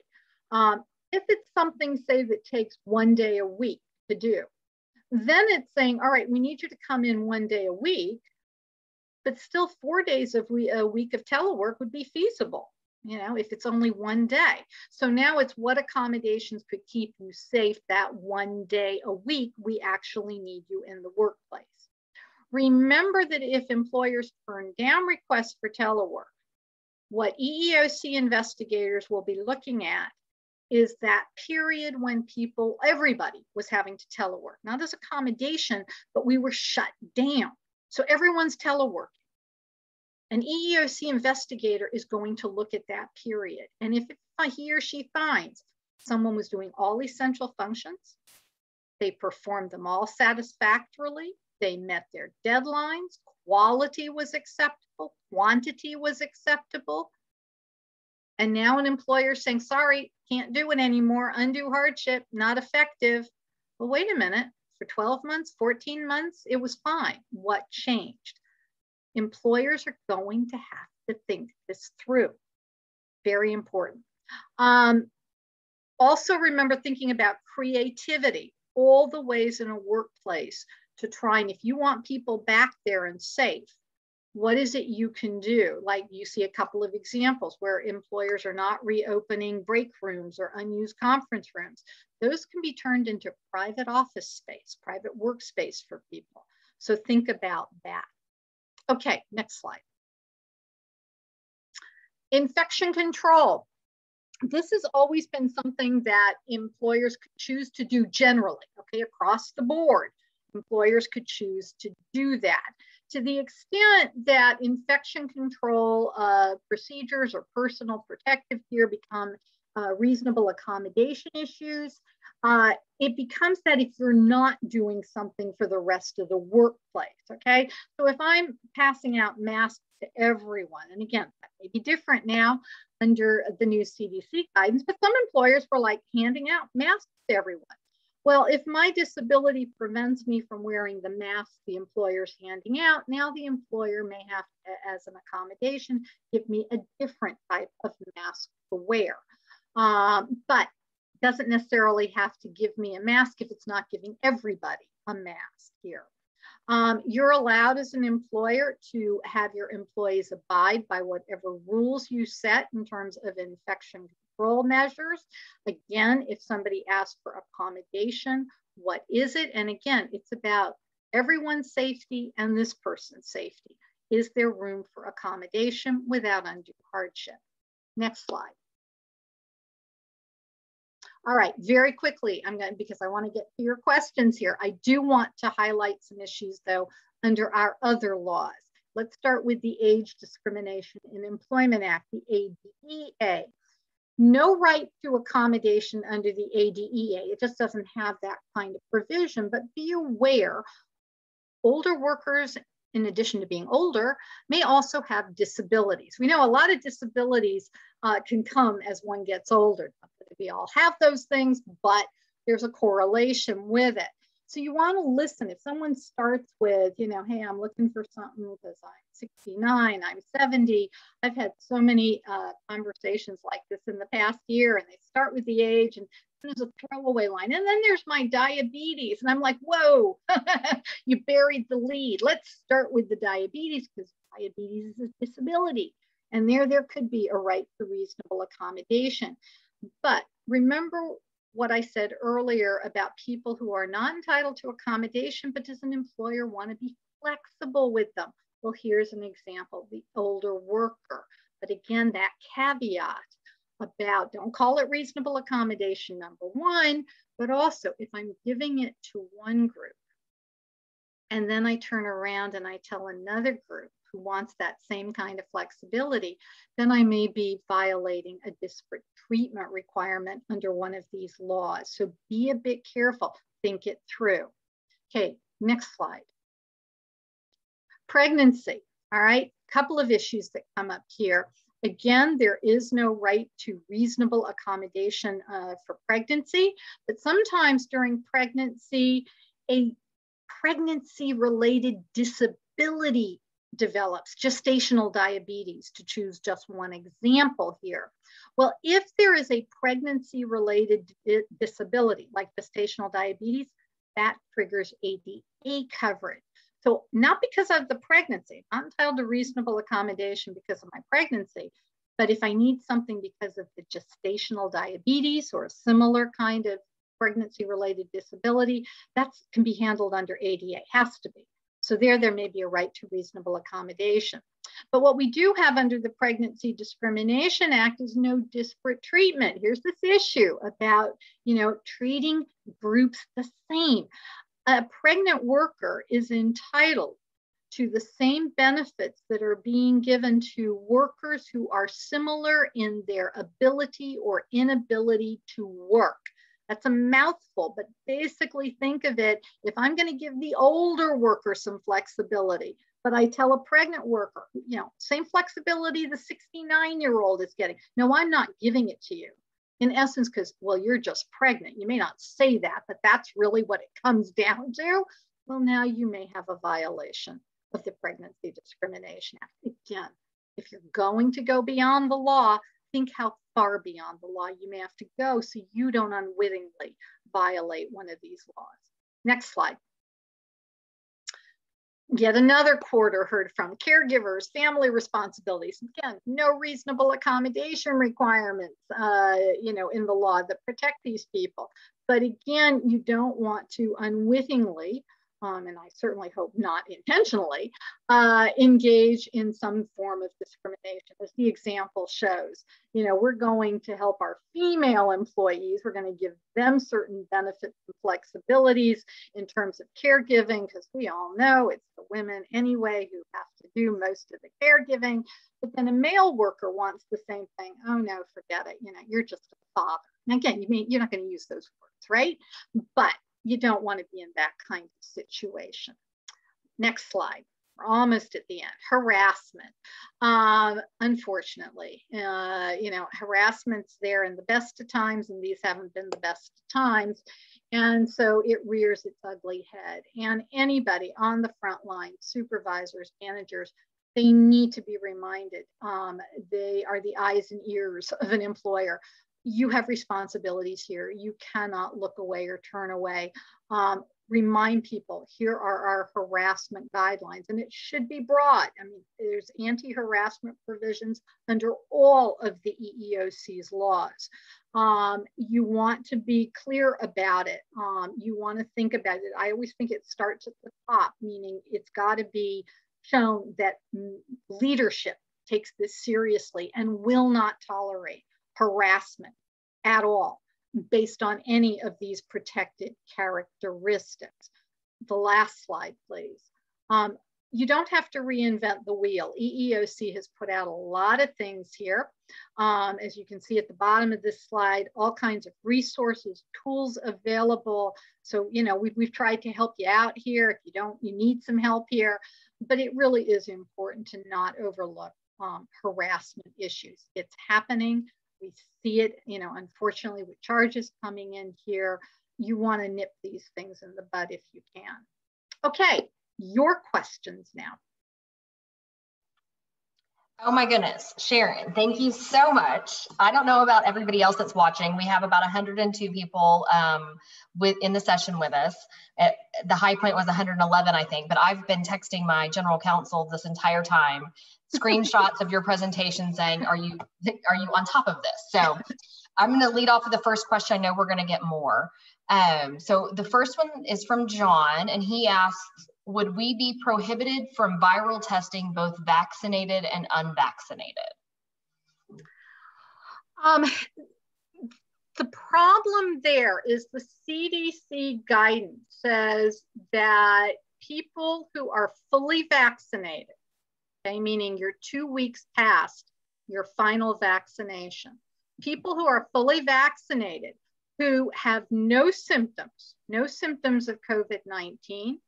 If it's something, say, that takes 1 day a week to do, then it's saying, all right, we need you to come in 1 day a week, but still 4 days of a week of telework would be feasible, if it's only 1 day. So now it's what accommodations could keep you safe that 1 day a week we actually need you in the workplace. Remember that if employers turn down requests for telework, what EEOC investigators will be looking at is that period when everybody was having to telework, not as accommodation, but we were shut down. So everyone's teleworking. An EEOC investigator is going to look at that period. And if he or she finds someone was doing all essential functions, they performed them all satisfactorily, they met their deadlines, quality was acceptable, quantity was acceptable, and now an employer saying, sorry, can't do it anymore, undue hardship, not effective. Well, wait a minute, for 12 months, 14 months, it was fine. What changed? Employers are going to have to think this through. Very important. Also remember thinking about creativity, all the ways in a workplace to try, and if you want people back there and safe, what is it you can do? Like you see a couple of examples where employers are not reopening break rooms or unused conference rooms. Those can be turned into private office space, private workspace for people. So think about that. Okay, next slide. Infection control. This has always been something that employers could choose to do generally, okay, across the board. Employers could choose to do that. To the extent that infection control procedures or personal protective gear become reasonable accommodation issues, it becomes that if you're not doing something for the rest of the workplace, okay? So if I'm passing out masks to everyone, and again, that may be different now under the new CDC guidance, but some employers were like handing out masks to everyone. Well, if my disability prevents me from wearing the mask the employer's handing out, now the employer may have to, as an accommodation, give me a different type of mask to wear. But doesn't necessarily have to give me a mask if it's not giving everybody a mask here. You're allowed as an employer to have your employees abide by whatever rules you set in terms of infection control measures. Again, if somebody asks for accommodation, what is it? And again, it's about everyone's safety and this person's safety. Is there room for accommodation without undue hardship? Next slide. All right, very quickly, because I want to get to your questions here. I do want to highlight some issues though under our other laws. Let's start with the Age Discrimination in Employment Act, the ADEA. No right to accommodation under the ADEA. It just doesn't have that kind of provision, but be aware, older workers, in addition to being older, may also have disabilities. We know a lot of disabilities can come as one gets older. We all have those things, but there's a correlation with it. So you want to listen. If someone starts with, you know, hey, I'm looking for something because I'm 69, I'm 70. I've had so many conversations like this in the past year, and they start with the age, and there's a throwaway line. And then there's my diabetes. And I'm like, whoa, you buried the lead. Let's start with the diabetes, because diabetes is a disability. And there could be a right to reasonable accommodation. But remember what I said earlier about people who are not entitled to accommodation, but does an employer want to be flexible with them? Well, here's an example, the older worker. But again, that caveat about don't call it reasonable accommodation, number one, but also if I'm giving it to one group and then I turn around and I tell another group who wants that same kind of flexibility, then I may be violating a disparate treatment requirement under one of these laws. So be a bit careful, think it through. Okay, next slide. Pregnancy, all right, couple of issues that come up here. Again, there is no right to reasonable accommodation for pregnancy, but sometimes during pregnancy, a pregnancy-related disability develops, gestational diabetes, to choose just one example here. Well, if there is a pregnancy-related disability like gestational diabetes, that triggers ADA coverage. So not because of the pregnancy, I'm not entitled to reasonable accommodation because of my pregnancy, but if I need something because of the gestational diabetes or a similar kind of pregnancy-related disability, that can be handled under ADA, has to be. So there may be a right to reasonable accommodation. But what we do have under the Pregnancy Discrimination Act is no disparate treatment. Here's this issue about, you know, treating groups the same. A pregnant worker is entitled to the same benefits that are being given to workers who are similar in their ability or inability to work. That's a mouthful, but basically think of it, if I'm going to give the older worker some flexibility, but I tell a pregnant worker, you know, same flexibility the 69-year-old is getting. No, I'm not giving it to you. In essence, because, well, you're just pregnant. You may not say that, but that's really what it comes down to. Well, now you may have a violation of the Pregnancy Discrimination Act. Again, if you're going to go beyond the law, think how far beyond the law you may have to go so you don't unwittingly violate one of these laws. Next slide. Yet another quarter heard from caregivers, family responsibilities. Again, no reasonable accommodation requirements, you know, in the law that protect these people. But again, you don't want to unwittingly, and I certainly hope not intentionally, engage in some form of discrimination, as the example shows. You know, we're going to help our female employees. We're going to give them certain benefits and flexibilities in terms of caregiving, because we all know it's the women anyway who have to do most of the caregiving. But then a male worker wants the same thing. Oh no, forget it. You know, you're just a father. And again, you're not going to use those words, right? But you don't want to be in that kind of situation. Next slide. We're almost at the end. Harassment. Unfortunately, you know, harassment's there in the best of times, and these haven't been the best of times. And so it rears its ugly head. And anybody on the front line, supervisors, managers, they need to be reminded they are the eyes and ears of an employer. You have responsibilities here. You cannot look away or turn away. remind people, here are our harassment guidelines, and it should be broad. I mean, there's anti-harassment provisions under all of the EEOC's laws. You want to be clear about it. You want to think about it. I always think it starts at the top, meaning it's got to be shown that leadership takes this seriously and will not tolerate harassment at all based on any of these protected characteristics. The last slide, please. You don't have to reinvent the wheel. EEOC has put out a lot of things here. As you can see at the bottom of this slide, all kinds of resources, tools available. So, you know, we've tried to help you out here. If you don't, you need some help here. But it really is important to not overlook harassment issues. It's happening. We see it, you know, unfortunately, with charges coming in here. You want to nip these things in the bud if you can. Okay, your questions now. Oh my goodness, Sharon, thank you so much. I don't know about everybody else that's watching. We have about 102 people in the session with us. The high point was 111, I think, but I've been texting my general counsel this entire time, screenshots of your presentation saying, are you on top of this? So I'm gonna lead off with the first question. I know we're gonna get more. So the first one is from John, and he asks, would we be prohibited from viral testing both vaccinated and unvaccinated? The problem there is the CDC guidance says that people who are fully vaccinated, okay, meaning you're 2 weeks past your final vaccination, people who are fully vaccinated who have no symptoms of COVID-19,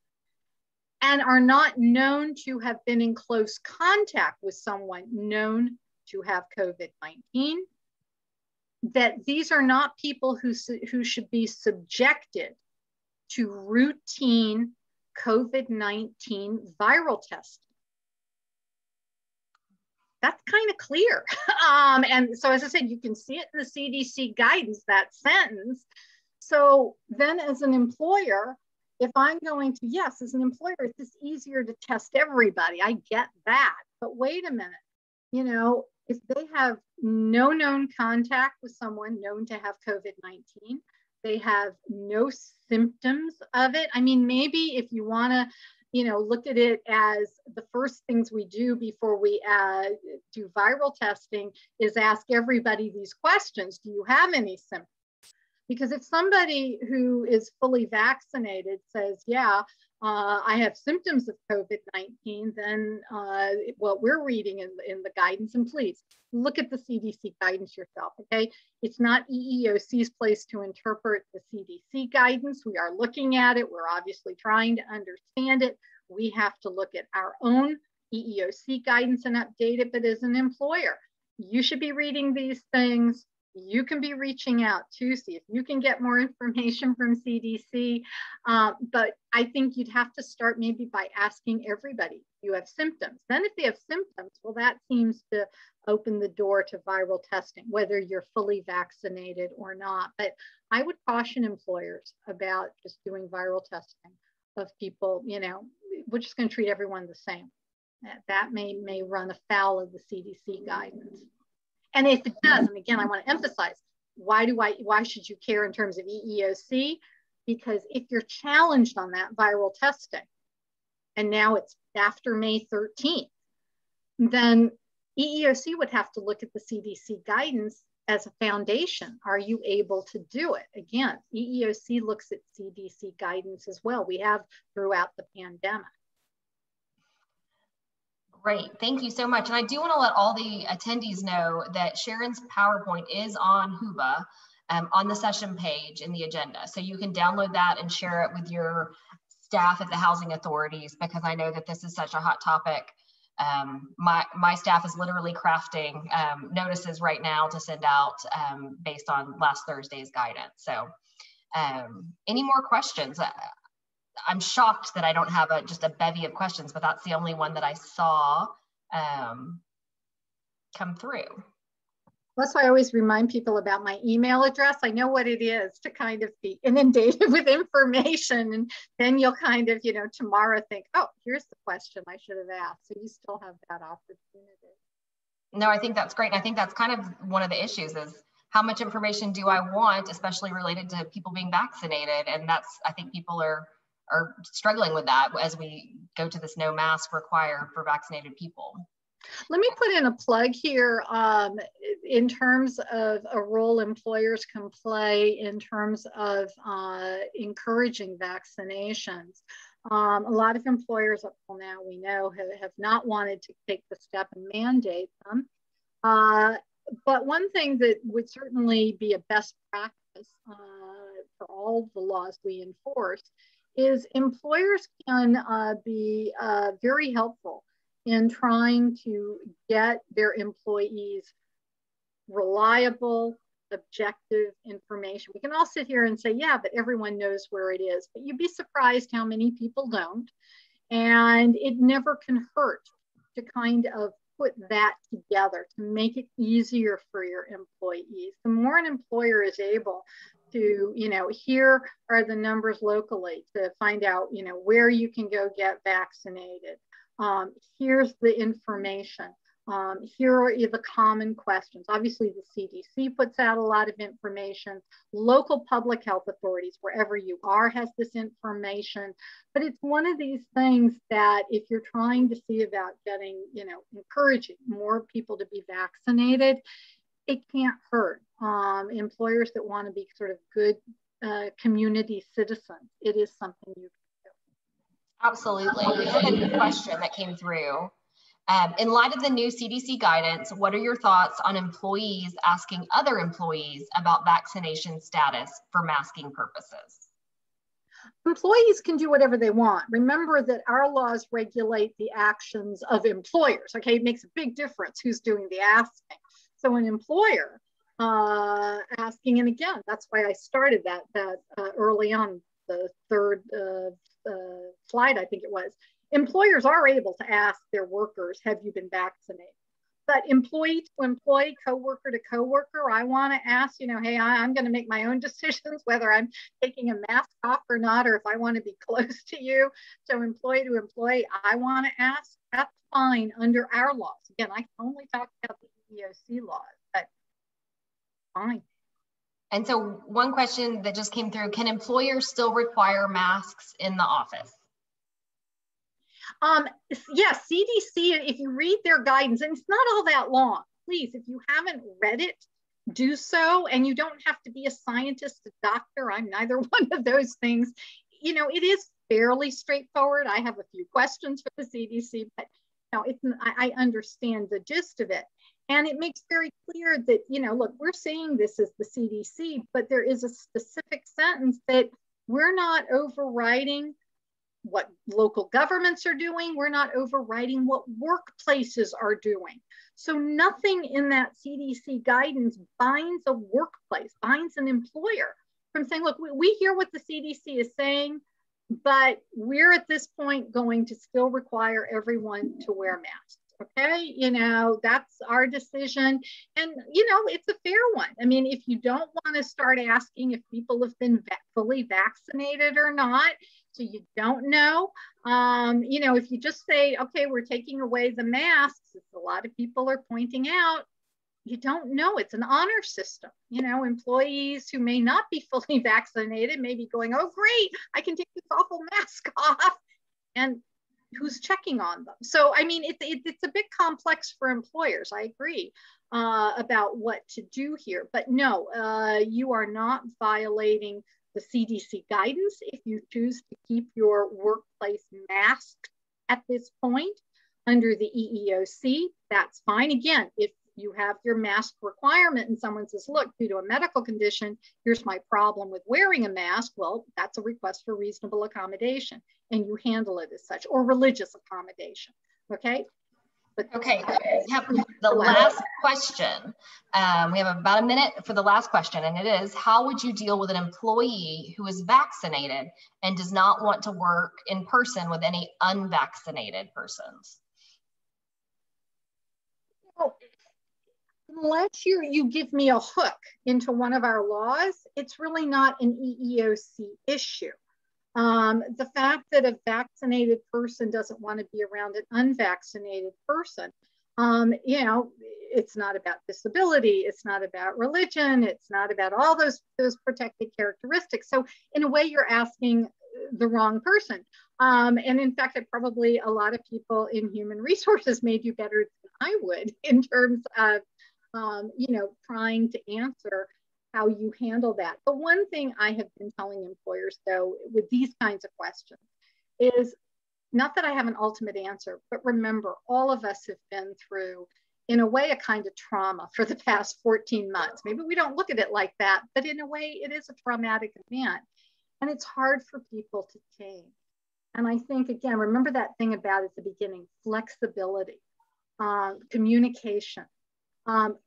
and are not known to have been in close contact with someone known to have COVID-19, that these are not people who should be subjected to routine COVID-19 viral testing. That's kind of clear. And so, as I said, you can see it in the CDC guidance, that sentence. So then as an employer, if I'm going to, yes, as an employer, it's just easier to test everybody. I get that. But wait a minute, you know, if they have no known contact with someone known to have COVID-19, they have no symptoms of it. I mean, maybe if you want to, you know, look at it as the first things we do before we do viral testing is ask everybody these questions. Do you have any symptoms? Because if somebody who is fully vaccinated says, yeah, I have symptoms of COVID-19, then what we're reading in the guidance, and please look at the CDC guidance yourself, okay? It's not EEOC's place to interpret the CDC guidance. We are looking at it. We're obviously trying to understand it. We have to look at our own EEOC guidance and update it. But as an employer, you should be reading these things. You can be reaching out to see if you can get more information from CDC. But I think you'd have to start maybe by asking everybody, do you have symptoms? Then if they have symptoms, well, that seems to open the door to viral testing, whether you're fully vaccinated or not. But I would caution employers about just doing viral testing of people, you know, we're just going to treat everyone the same. That may run afoul of the CDC guidance. And if it does, and again, I want to emphasize, why should you care in terms of EEOC? Because if you're challenged on that viral testing, and now it's after May 13th, then EEOC would have to look at the CDC guidance as a foundation. Are you able to do it? Again, EEOC looks at CDC guidance as well. We have throughout the pandemic. Great, thank you so much. And I do want to let all the attendees know that Sharon's PowerPoint is on Whova on the session page in the agenda. So you can download that and share it with your staff at the housing authorities, because I know that this is such a hot topic. My staff is literally crafting notices right now to send out based on last Thursday's guidance. So any more questions? I'm shocked that I don't have just a bevy of questions, but that's the only one that I saw come through. That's why I always remind people about my email address. I know what it is to kind of be inundated with information. And then you'll kind of, tomorrow think, oh, here's the question I should have asked. So you still have that opportunity. No, I think that's great. And I think that's kind of one of the issues is how much information do I want, especially related to people being vaccinated? And that's, I think people are struggling with that as we go to this no mask required for vaccinated people. Let me put in a plug here in terms of a role employers can play in terms of encouraging vaccinations. A lot of employers up till now, we know, have not wanted to take the step and mandate them. But one thing that would certainly be a best practice for all the laws we enforce is employers can be very helpful in trying to get their employees reliable, objective information. We can all sit here and say, yeah, but everyone knows where it is, but you'd be surprised how many people don't. And it never can hurt to kind of put that together to make it easier for your employees. The more an employer is able to, here are the numbers locally to find out, where you can go get vaccinated. Here's the information. Here are the common questions. Obviously, the CDC puts out a lot of information. Local public health authorities, wherever you are, has this information. But it's one of these things that if you're trying to see about getting, encouraging more people to be vaccinated, it can't hurt. Employers that want to be sort of good community citizens, it is something you can do. Absolutely. We have a question that came through. In light of the new CDC guidance, what are your thoughts on employees asking other employees about vaccination status for masking purposes? Employees can do whatever they want. Remember that our laws regulate the actions of employers. Okay, it makes a big difference who's doing the asking. So an employer asking, and again, that's why I started that early on, the third slide, I think it was. Employers are able to ask their workers, have you been vaccinated? But employee to employee, coworker to coworker, I want to ask, hey, I'm going to make my own decisions whether I'm taking a mask off or not, or if I want to be close to you. So employee to employee, I want to ask, that's fine under our laws. Again, I can only talk about the EEOC laws, but fine. And so one question that just came through, can employers still require masks in the office? Yeah, CDC, if you read their guidance, and it's not all that long, please, if you haven't read it, do so. And you don't have to be a scientist, a doctor. I'm neither one of those things. It is fairly straightforward. I have a few questions for the CDC, but I understand the gist of it. And it makes very clear that, look, we're saying this is the CDC, but there is a specific sentence that we're not overriding what local governments are doing. We're not overriding what workplaces are doing. So nothing in that CDC guidance binds a workplace, binds an employer from saying, look, we hear what the CDC is saying, but we're at this point going to still require everyone to wear masks. Okay, that's our decision. And, it's a fair one. I mean, if you don't want to start asking if people have been fully vaccinated or not, so you don't know, if you just say, okay, we're taking away the masks, as a lot of people are pointing out, you don't know. It's an honor system. Employees who may not be fully vaccinated may be going, oh, great, I can take this awful mask off. And who's checking on them? So, I mean, it's a bit complex for employers. I agree about what to do here. But no, you are not violating the CDC guidance if you choose to keep your workplace masked at this point under the EEOC. That's fine. Again, if you have your mask requirement and someone says, look, due to a medical condition, here's my problem with wearing a mask. Well, that's a request for reasonable accommodation and you handle it as such, or religious accommodation, okay? But okay, we have the last question. We have about a minute for the last question, and it is, how would you deal with an employee who is vaccinated and does not want to work in person with any unvaccinated persons? unless you give me a hook into one of our laws, it's really not an EEOC issue. The fact that a vaccinated person doesn't want to be around an unvaccinated person, you know, it's not about disability, it's not about religion, it's not about all those protected characteristics. So in a way, you're asking the wrong person. And in fact, probably a lot of people in human resources may do better than I would in terms of, you know, trying to answer how you handle that. The one thing I have been telling employers, though, with these kinds of questions is not that I have an ultimate answer, but remember, all of us have been through, in a way, a kind of trauma for the past 14 months. Maybe we don't look at it like that, but in a way, it is a traumatic event. And it's hard for people to change. And I think, again, remember that thing about at the beginning, flexibility, communication,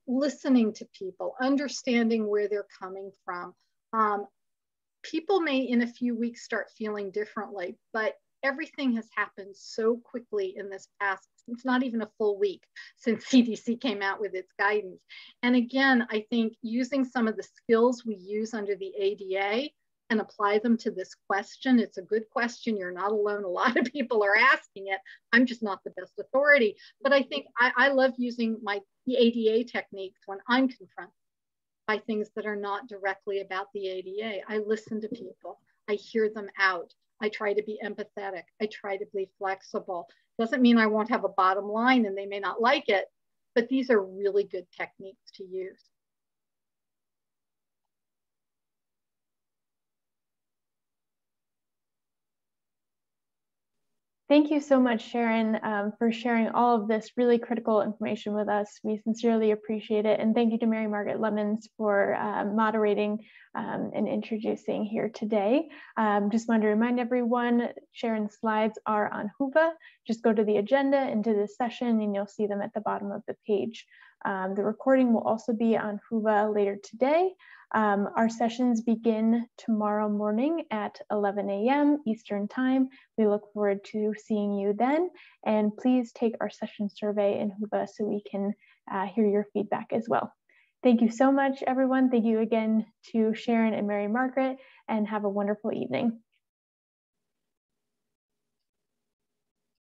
listening to people, understanding where they're coming from. People may in a few weeks start feeling differently, but everything has happened so quickly in this past, it's not even a full week since CDC came out with its guidance. And again, I think using some of the skills we use under the ADA and apply them to this question. It's a good question. You're not alone. A lot of people are asking it. I'm just not the best authority. But I think I love using the ADA techniques when I'm confronted by things that are not directly about the ADA. I listen to people. I hear them out. I try to be empathetic. I try to be flexible. Doesn't mean I won't have a bottom line and they may not like it, but these are really good techniques to use. Thank you so much, Sharon, for sharing all of this really critical information with us. We sincerely appreciate it. And thank you to Mary Margaret Lemons for moderating and introducing here today. Just wanted to remind everyone, Sharon's slides are on Whova. Just go to the agenda into this session and you'll see them at the bottom of the page. The recording will also be on Whova later today. Our sessions begin tomorrow morning at 11 a.m. Eastern Time. We look forward to seeing you then. And please take our session survey in Whova so we can hear your feedback as well. Thank you so much, everyone. Thank you again to Sharon and Mary Margaret, and have a wonderful evening.